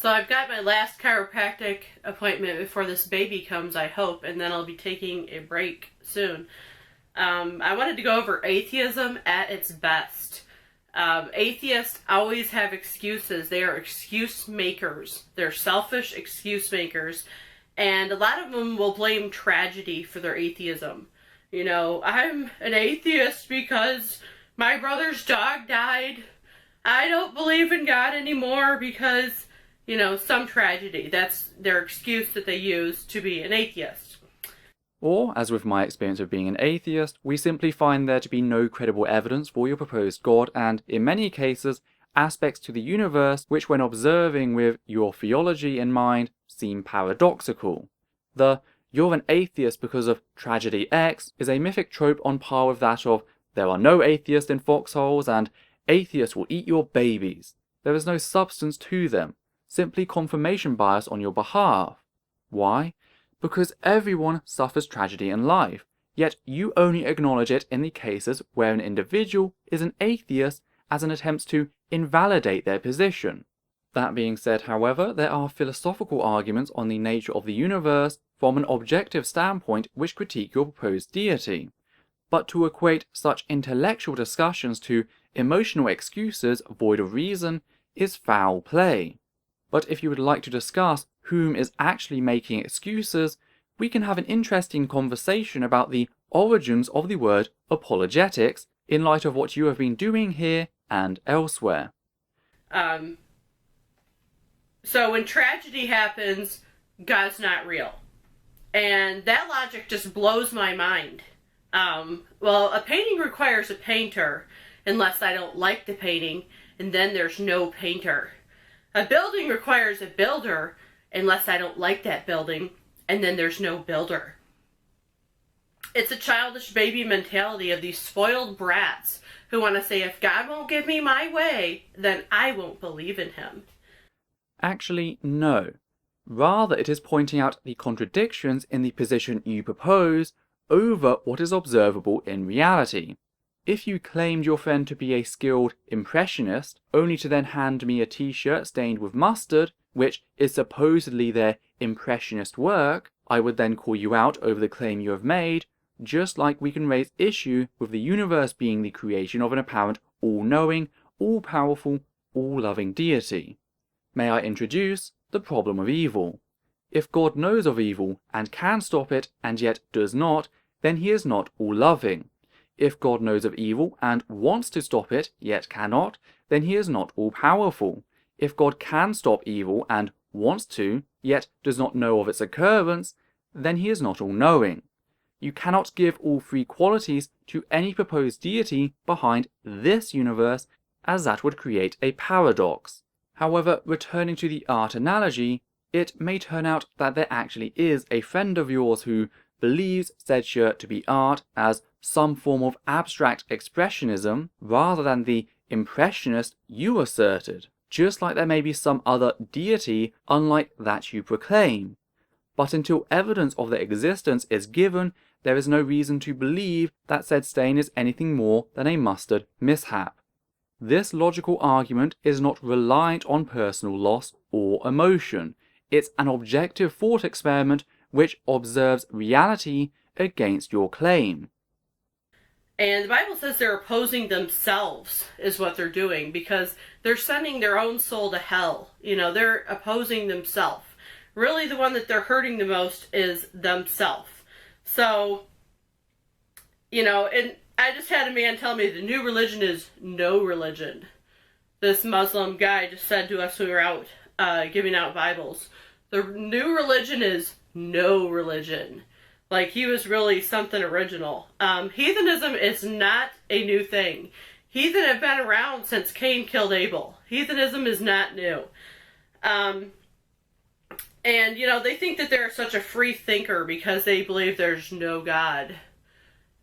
So I've got my last chiropractic appointment before this baby comes, I hope, and then I'll be taking a break soon. I wanted to go over atheism at its best. Atheists always have excuses. They are excuse makers. They're selfish excuse makers. And a lot of them will blame tragedy for their atheism. You know, I'm an atheist because my brother's dog died. I don't believe in God anymore because, you know, some tragedy. That's their excuse that they use to be an atheist. Or, as with my experience of being an atheist, we simply find there to be no credible evidence for your proposed God and, in many cases, aspects to the universe which, when observing with your theology in mind, seem paradoxical. The "you're an atheist because of tragedy X" is a mythic trope on par with that of "there are no atheists in foxholes" and "atheists will eat your babies." There is no substance to them, simply confirmation bias on your behalf. Why? Because everyone suffers tragedy in life, yet you only acknowledge it in the cases where an individual is an atheist as an attempt to invalidate their position. That being said, however, there are philosophical arguments on the nature of the universe from an objective standpoint which critique your proposed deity. But to equate such intellectual discussions to emotional excuses void of reason is foul play. But if you would like to discuss whom is actually making excuses, we can have an interesting conversation about the origins of the word apologetics in light of what you have been doing here and elsewhere. So when tragedy happens, God's not real. And that logic just blows my mind. Well, a painting requires a painter, unless I don't like the painting, and then there's no painter. A building requires a builder, unless I don't like that building, and then there's no builder. It's a childish baby mentality of these spoiled brats who want to say, if God won't give me my way, then I won't believe in him. Actually, no. Rather, it is pointing out the contradictions in the position you propose over what is observable in reality. If you claimed your friend to be a skilled impressionist, only to then hand me a t-shirt stained with mustard, which is supposedly their impressionist work, I would then call you out over the claim you have made, just like we can raise issue with the universe being the creation of an apparent all-knowing, all-powerful, all-loving deity. May I introduce the problem of evil? If God knows of evil and can stop it and yet does not, then he is not all-loving. If God knows of evil and wants to stop it, yet cannot, then he is not all-powerful. If God can stop evil and wants to, yet does not know of its occurrence, then he is not all-knowing. You cannot give all three qualities to any proposed deity behind this universe, as that would create a paradox. However, returning to the art analogy, it may turn out that there actually is a friend of yours who believes said shirt to be art as some form of abstract expressionism rather than the impressionist you asserted, just like there may be some other deity unlike that you proclaim. But until evidence of their existence is given, there is no reason to believe that said stain is anything more than a mustard mishap. This logical argument is not reliant on personal loss or emotion. It's an objective thought experiment which observes reality against your claim. And the Bible says they're opposing themselves is what they're doing, because they're sending their own soul to hell. You know, they're opposing themselves. Really, the one that they're hurting the most is themselves. So, you know, and I just had a man tell me the new religion is no religion. This Muslim guy just said to us who were out giving out Bibles, the new religion is no religion. Like, he was really something original. Heathenism is not a new thing. Heathen have been around since Cain killed Abel. Heathenism is not new. And, you know, they think that they're such a free thinker because they believe there's no God.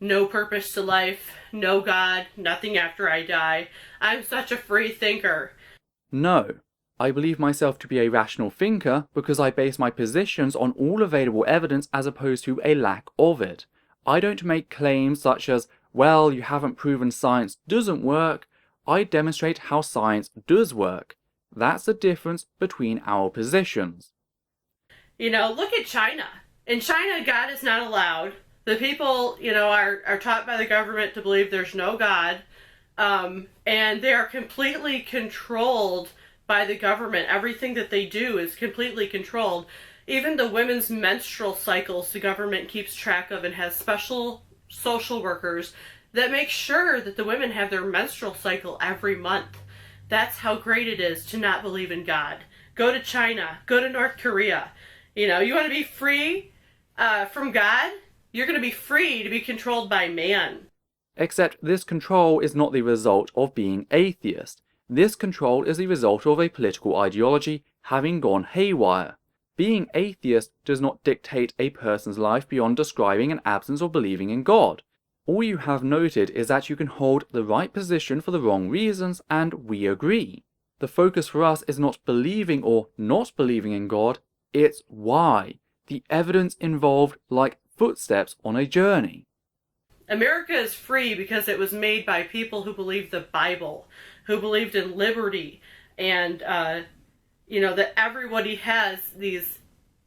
No purpose to life, no God, nothing after I die. I'm such a free thinker. No. I believe myself to be a rational thinker because I base my positions on all available evidence as opposed to a lack of it. I don't make claims such as, well, you haven't proven science doesn't work. I demonstrate how science does work. That's the difference between our positions. Look at China. In China, God is not allowed. The people, are taught by the government to believe there's no God. And they are completely controlled by the government. Everything that they do is completely controlled. Even the women's menstrual cycles, the government keeps track of and has special social workers that make sure that the women have their menstrual cycle every month. That's how great it is to not believe in God. Go to China. Go to North Korea. You want to be free from God? You're going to be free to be controlled by man. Except this control is not the result of being atheist. This control is the result of a political ideology having gone haywire. Being atheist does not dictate a person's life beyond describing an absence of believing in God. All you have noted is that you can hold the right position for the wrong reasons, and we agree. The focus for us is not believing or not believing in God, it's why. The evidence involved like footsteps on a journey. America is free because it was made by people who believed the Bible, who believed in liberty, and that everybody is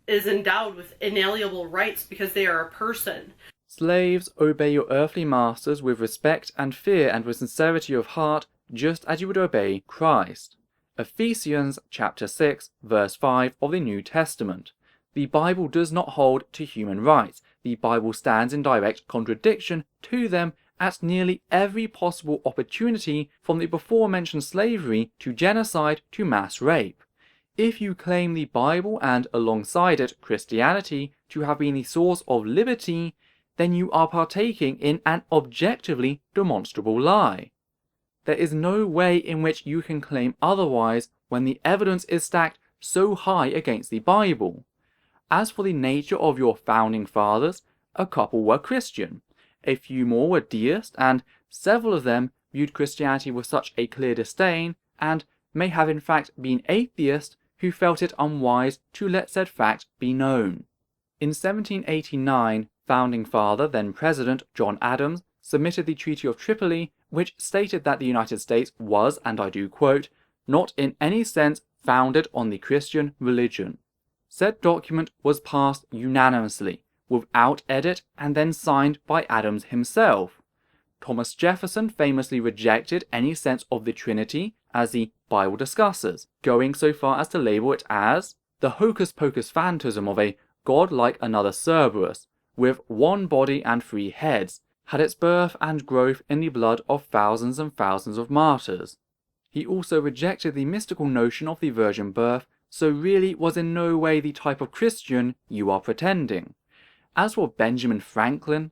endowed with inalienable rights because they are a person. Slaves, obey your earthly masters with respect and fear and with sincerity of heart, just as you would obey Christ. Ephesians chapter 6, verse 5 of the New Testament. The Bible does not hold to human rights. The Bible stands in direct contradiction to them at nearly every possible opportunity, from the before-mentioned slavery to genocide to mass rape. If you claim the Bible and, alongside it, Christianity to have been the source of liberty, then you are partaking in an objectively demonstrable lie. There is no way in which you can claim otherwise when the evidence is stacked so high against the Bible. As for the nature of your founding fathers, a couple were Christian, a few more were deist, and several of them viewed Christianity with such a clear disdain, and may have in fact been atheists who felt it unwise to let said fact be known. In 1789, founding father, then President John Adams, submitted the Treaty of Tripoli, which stated that the United States was, and I do quote, not in any sense founded on the Christian religion. Said document was passed unanimously, without edit, and then signed by Adams himself. Thomas Jefferson famously rejected any sense of the Trinity, as the Bible discusses, going so far as to label it as the hocus-pocus phantasm of a god like another Cerberus, with one body and 3 heads, had its birth and growth in the blood of thousands and thousands of martyrs. He also rejected the mystical notion of the virgin birth, so really was in no way the type of Christian you are pretending. As for Benjamin Franklin,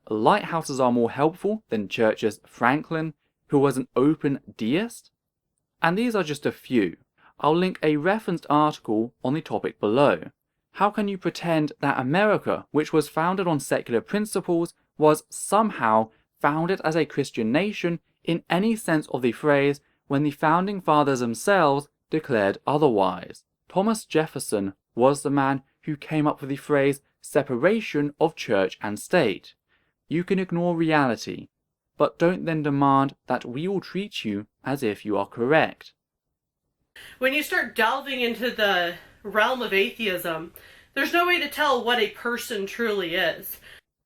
lighthouses are more helpful than churches Franklin, who was an open deist? And these are just a few. I'll link a referenced article on the topic below. How can you pretend that America, which was founded on secular principles, was somehow founded as a Christian nation in any sense of the phrase when the founding fathers themselves declared otherwise? Thomas Jefferson was the man who came up with the phrase separation of church and state. You can ignore reality, but don't then demand that we all treat you as if you are correct. When you start delving into the realm of atheism, there's no way to tell what a person truly is.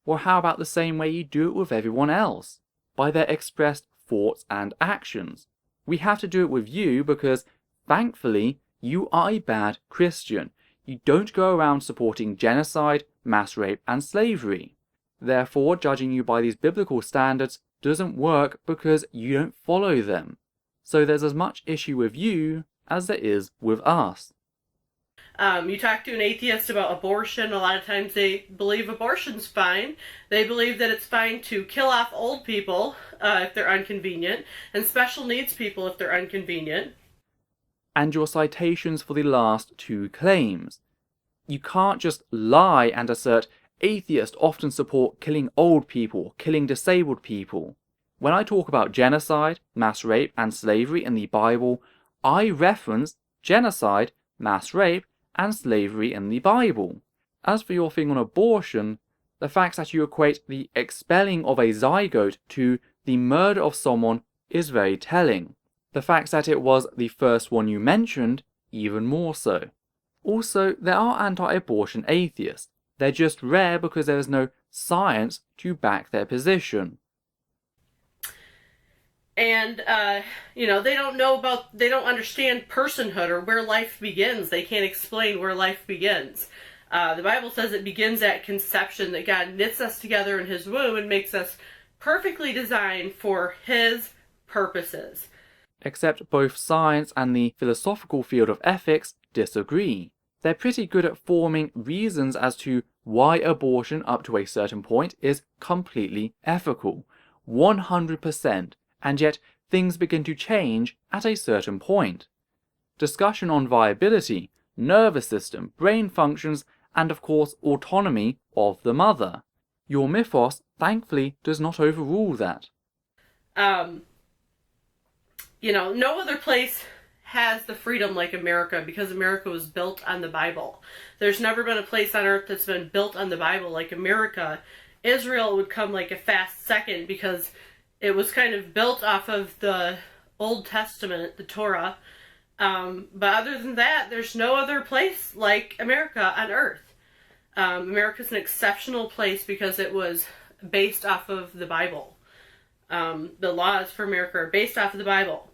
Or how about the same way you do it with everyone else? By their expressed thoughts and actions. We have to do it with you because, thankfully, you are a bad Christian. You don't go around supporting genocide, mass rape, and slavery. Therefore, judging you by these biblical standards doesn't work because you don't follow them. So there's as much issue with you as there is with us. You talk to an atheist about abortion, a lot of times they believe abortion's fine. They believe that it's fine to kill off old people if they're inconvenient, and special needs people if they're inconvenient. And your citations for the last 2 claims. You can't just lie and assert atheists often support killing old people, killing disabled people. When I talk about genocide, mass rape, and slavery in the Bible, I reference genocide, mass rape, and slavery in the Bible. As for your thing on abortion, the fact that you equate the expelling of a zygote to the murder of someone is very telling. The fact that it was the first one you mentioned, even more so. Also, there are anti-abortion atheists. They're just rare because there is no science to back their position. And, they don't understand personhood or where life begins. They can't explain where life begins. The Bible says it begins at conception, that God knits us together in His womb and makes us perfectly designed for His purposes. Except both science and the philosophical field of ethics disagree. They're pretty good at forming reasons as to why abortion up to a certain point is completely ethical, 100%, and yet things begin to change at a certain point. Discussion on viability, nervous system, brain functions, and of course autonomy of the mother. Your mythos, thankfully, does not overrule that. No other place has the freedom like America, because America was built on the Bible. There's never been a place on earth that's been built on the Bible like America. Israel would come like a fast second because it was kind of built off of the Old Testament, the Torah. But other than that, there's no other place like America on earth. America's an exceptional place because it was based off of the Bible. The laws for America are based off of the Bible.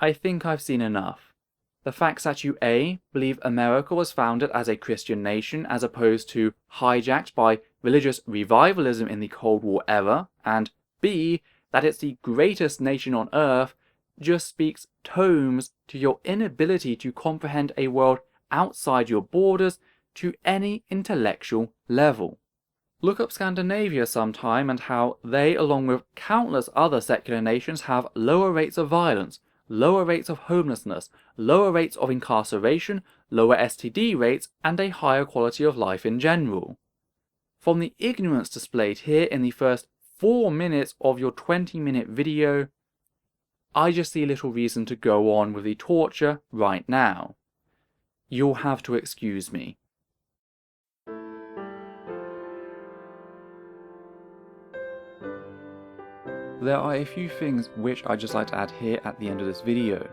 I think I've seen enough. The fact that you A, believe America was founded as a Christian nation as opposed to hijacked by religious revivalism in the Cold War era, and B, that it's the greatest nation on earth, just speaks tomes to your inability to comprehend a world outside your borders to any intellectual level. Look up Scandinavia sometime and how they, along with countless other secular nations, have lower rates of violence, lower rates of homelessness, lower rates of incarceration, lower STD rates, and a higher quality of life in general. From the ignorance displayed here in the first 4 minutes of your 20-minute video, I just see little reason to go on with the torture right now. You'll have to excuse me. There are a few things which I'd just like to add here at the end of this video.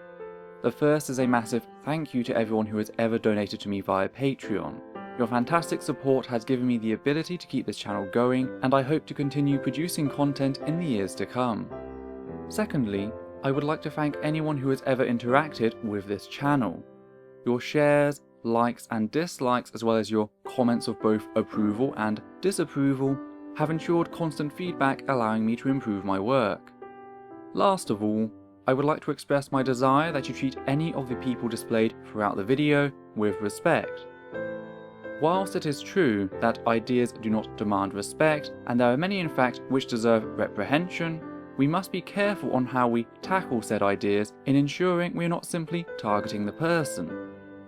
The first is a massive thank you to everyone who has ever donated to me via Patreon. Your fantastic support has given me the ability to keep this channel going, and I hope to continue producing content in the years to come. Secondly, I would like to thank anyone who has ever interacted with this channel. Your shares, likes and dislikes, as well as your comments of both approval and disapproval, have ensured constant feedback, allowing me to improve my work. Last of all, I would like to express my desire that you treat any of the people displayed throughout the video with respect. Whilst it is true that ideas do not demand respect, and there are many in fact which deserve reprehension, we must be careful on how we tackle said ideas in ensuring we are not simply targeting the person.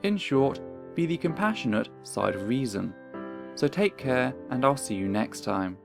In short, be the compassionate side of reason. So take care, and I'll see you next time.